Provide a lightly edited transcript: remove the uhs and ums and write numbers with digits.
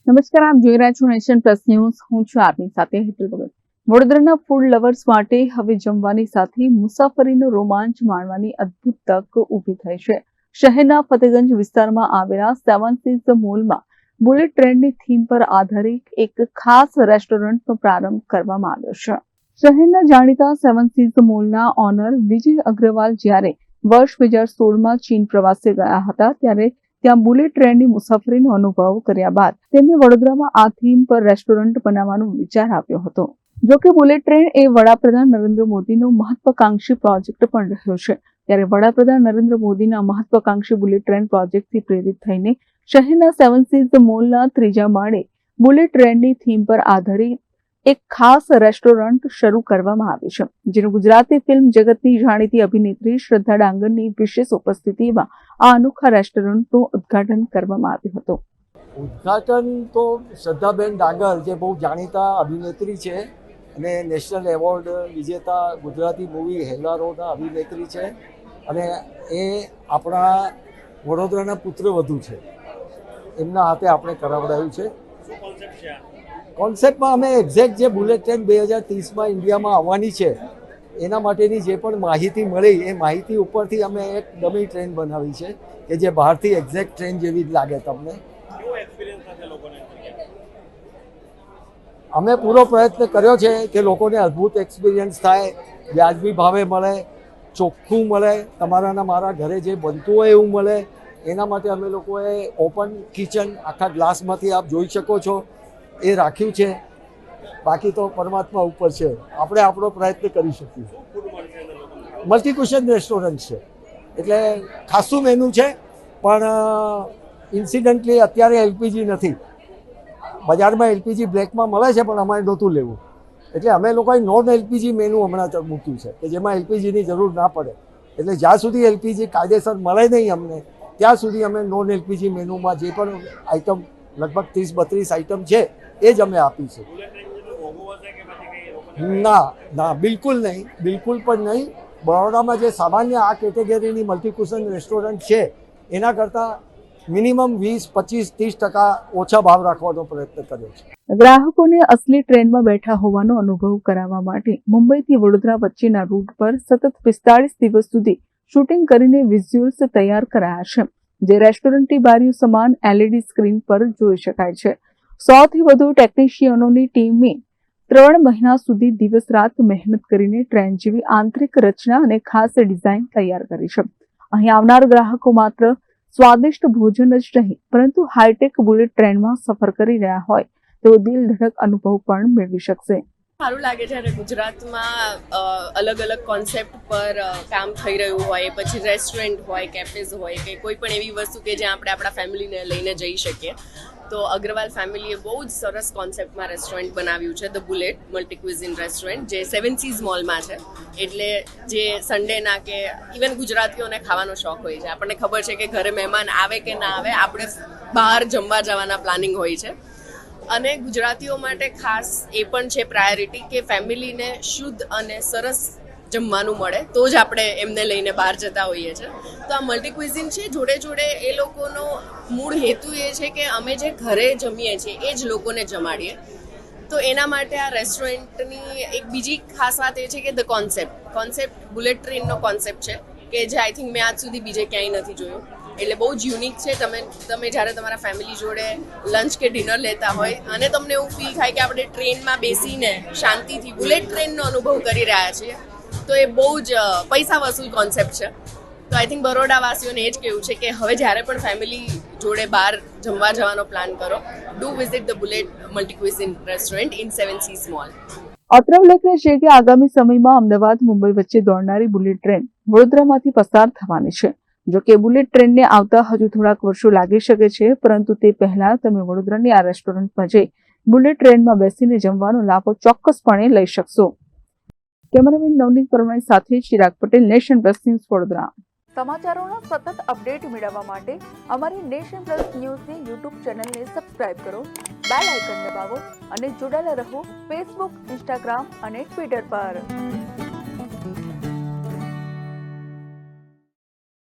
નમસ્કાર, આપ જોઈ રહ્યા છો નેશન પ્લસ ન્યૂઝ. હું છું આપની સાથે હેતલ ભગત. વડોદરાના ફૂડ લવર્સ માટે હવે જમવાની સાથે મુસાફરીનો રોમાંચ માણવાની અદ્ભુત તક ઊભી થઈ છે. શહેરના ફતેગંજ વિસ્તારમાં આવેલા સેવન સીઝ મોલમાં બુલેટ ટ્રેનની થીમ પર આધારિત એક ખાસ રેસ્ટોરન્ટનો પ્રારંભ કરવામાં આવ્યો છે. શહેરના જાણીતા સેવન સીઝ મોલના ઓનર વિજય અગ્રવાલ જ્યારે વર્ષ 2016માં ચીન પ્રવાસે ગયા હતા ત્યારે ત્યાં બુલેટ ટ્રેનની મુસાફરીનો અનુભવ કર્યા બાદ તેમને વડોદરામાં આ થીમ પર રેસ્ટોરન્ટ બનાવવાનો વિચાર આવ્યો હતો. જોકે બુલેટ ટ્રેન એ વડાપ્રધાન નરેન્દ્ર મોદીનો મહત્વાકાંક્ષી પ્રોજેક્ટ પણ રહ્યો છે. ત્યારે વડાપ્રધાન નરેન્દ્ર મોદીના મહત્વાકાંક્ષી બુલેટ ટ્રેન પ્રોજેક્ટથી પ્રેરિત થઈને શહેરના સેવન સીઝ મોલના 3જા માળે બુલેટ ટ્રેનની થીમ પર આધારિત એક ખાસ રેસ્ટોરન્ટ શરૂ કરવામાં આવ્યું છે, જેનું ગુજરાતી ફિલ્મ જગતની જાણીતી અભિનેત્રી શ્રદ્ધા ડાંગરની વિશેષ ઉપસ્થિતિમાં આ અનોખા રેસ્ટોરન્ટનું ઉદ્ઘાટન કરવામાં આવ્યું હતું. ઉદ્ઘાટન તો શ્રદ્ધાબેન ડાંગર જે બહુ જાણીતા અભિનેત્રી છે અને નેશનલ એવોર્ડ વિજેતા ગુજરાતી મૂવી હેલ્લારોના અભિનેત્રી છે અને એ આપણા વડોદરાના પુત્રવધુ છે. એમના હાથે આપણે કરાવડાયું છે. કોન્સેપ્ટમાં અમે એક્ઝેક્ટ જે બુલેટ ટ્રેન 2030માં ઇન્ડિયામાં આવવાની છે એના માટેની જે પણ માહિતી મળી એ માહિતી ઉપરથી અમે એક ડમી ટ્રેન બનાવી છે કે જે બહારથી એક્ઝેક્ટ ટ્રેન જેવી જ લાગે તમને. અમે પૂરો પ્રયત્ન કર્યો છે કે લોકોને અદ્ભુત એક્સપિરિયન્સ થાય, વ્યાજબી ભાવે મળે, ચોખ્ખું મળે, તમારાના મારા ઘરે જે બનતું હોય એવું મળે. એના માટે અમે લોકોએ ઓપન કિચન આખા ગ્લાસમાંથી આપ જોઈ શકો છો એ રાખ્યું છે. બાકી તો પરમાત્મા ઉપર છે, આપણે આપણો પ્રયત્ન કરી શકીએ. મલ્ટી ક્યુઝિન રેસ્ટોરન્ટ છે એટલે ખાસું મેનુ છે, પણ ઇન્સિડન્ટલી અત્યારે એલપીજી નથી. બજારમાં એલપીજી બ્લેકમાં મળે છે પણ અમારે નહોતું લેવું એટલે અમે લોકોએ નોન એલપીજી મેનુ હમણાં મૂક્યું છે કે જેમાં એલપીજીની જરૂર ના પડે. એટલે જ્યાં સુધી એલપીજી કાયદેસર મળે નહીં અમને ત્યાં સુધી અમે નોન એલપીજી મેનુમાં જે પણ આઈટમ લગભગ 30-32 આઈટમ છે એ જ અમે આપી છે. ના, બિલકુલ નહીં, બિલકુલ પણ નહીં. બરોડામાં જે સામાન્ય આ કેટેગરીની મલ્ટી ક્યુઝિન રેસ્ટોરન્ટ છે એના કરતાં મિનિમમ 20-25-30% ઓછા ભાવ રાખવાનો પ્રયત્ન કર્યો છે. ગ્રાહકોને અસલી ટ્રેનમાં બેઠા હોવાનો અનુભવ કરાવવા માટે મુંબઈથી વડોદરા વચ્ચેના રૂટ પર સતત 45 દિવસ સુધી શૂટિંગ કરીને વિઝ્યુઅલ્સ તૈયાર કરાયા છે, જે રેસ્ટોરન્ટની બારીઓ સમાન LED સ્ક્રીન પર જોઈ શકાય છે. 100થી વધુ ટેકનિશિયનોની ટીમે 3 મહિના સુધી દિવસ રાત મહેનત કરીને ટ્રેન જેવી આંતરિક રચના અને ખાસ ડિઝાઇન તૈયાર કરી છે. અહીં આવનાર ગ્રાહકો માત્ર સ્વાદિષ્ટ ભોજન જ નહીં પરંતુ હાઈટેક બુલેટ ટ્રેનમાં સફર કરી રહ્યા હોય તેવો દિલ ધડક અનુભવ પણ મેળવી શકશે. સારું લાગે છે ગુજરાતમાં અલગ અલગ કોન્સેપ્ટ પર કામ થઈ રહ્યું હોય, પછી રેસ્ટોરન્ટ હોય, કેફેઝ હોય કે કોઈ પણ એવી વસ્તુ કે જ્યાં આપણે આપણા ફેમિલીને લઈને જઈ શકીએ. તો અગ્રવાલ ફેમિલીએ બહુ જ સરસ કોન્સેપ્ટમાં રેસ્ટોરન્ટ બનાવ્યું છે, the Bullet multi cuisine restaurant, જે સેવન સીઝ મોલમાં છે. એટલે જે સન્ડેના કે ઇવન ગુજરાતીઓને ખાવાનો શોખ હોય છે, આપણને ખબર છે કે ઘરે મહેમાન આવે કે ના આવે આપણે બહાર જમવા જવાના પ્લાનિંગ હોય છે. અને ગુજરાતીઓ માટે ખાસ એ પણ છે પ્રાયોરિટી કે ફેમિલીને શુદ્ધ અને સરસ જમવાનું મળે તો જ આપણે એમને લઈને બહાર જતા હોઈએ છીએ. તો આ મલ્ટી ક્વિઝિન છે, જોડે જોડે એ લોકોનો મૂળ હેતુ એ છે કે અમે જે ઘરે જમીએ છીએ એ જ લોકોને જમાડીએ. તો એના માટે આ રેસ્ટોરન્ટની એક બીજી ખાસ વાત એ છે કે ધ કોન્સેપ્ટ બુલેટ ટ્રેનનો કોન્સેપ્ટ છે કે જે આઈ થિંક મેં આજ સુધી બીજે ક્યાંય નથી જોયો. એટલે બહુ જ યુનિક છે. તમે જ્યારે તમારા ફેમિલી જોડે લંચ કે ડિનર લેતા હોય અને તમને એવું ફીલ થાય કે આપણે ટ્રેનમાં બેસીને શાંતિથી બુલેટ ટ્રેનનો અનુભવ કરી રહ્યા છીએ, તો એ બહુ જ પૈસા વસૂલ કોન્સેપ્ટ છે. તો આઈ થિંક બરોડાવાસીઓને એ જ કહેવું છે કે હવે જ્યારે પણ ફેમિલી જોડે બહાર જમવા જવાનો પ્લાન કરો, do visit the Bullet multi cuisine restaurant in Seven Seas Mall. અત્રે ઉલ્લેખનીય છે કે આગામી સમયમાં અમદાવાદ મુંબઈ વચ્ચે દોડનારી બુલેટ ટ્રેન વડોદરામાંથી પસાર થવાની છે. જો કે બુલેટ ટ્રેનને આવતા હજુ થોડાક વર્ષો લાગી શકે છે, પરંતુ તે પહેલા તમે વડોદરાની આ રેસ્ટોરન્ટમાં જઈ બુલેટ ટ્રેનમાં બેસીને જમવાનો લાભ ચોક્કસપણે લઈ શકશો. કેમેરામેન નવનીત પરમાર સાથે Chirag Patel, nation plus news, Vadodara. સમાચારોનો સતત અપડેટ મેળવવા માટે અમારી નેશન પ્લસ ન્યૂઝની યુટ્યુબ ચેનલને સબસ્ક્રાઇબ કરો, બેલ આઇકન દબાવો અને જોડાયેલા રહો ફેસબુક, ઇન્સ્ટાગ્રામ અને ટ્વિટર પર.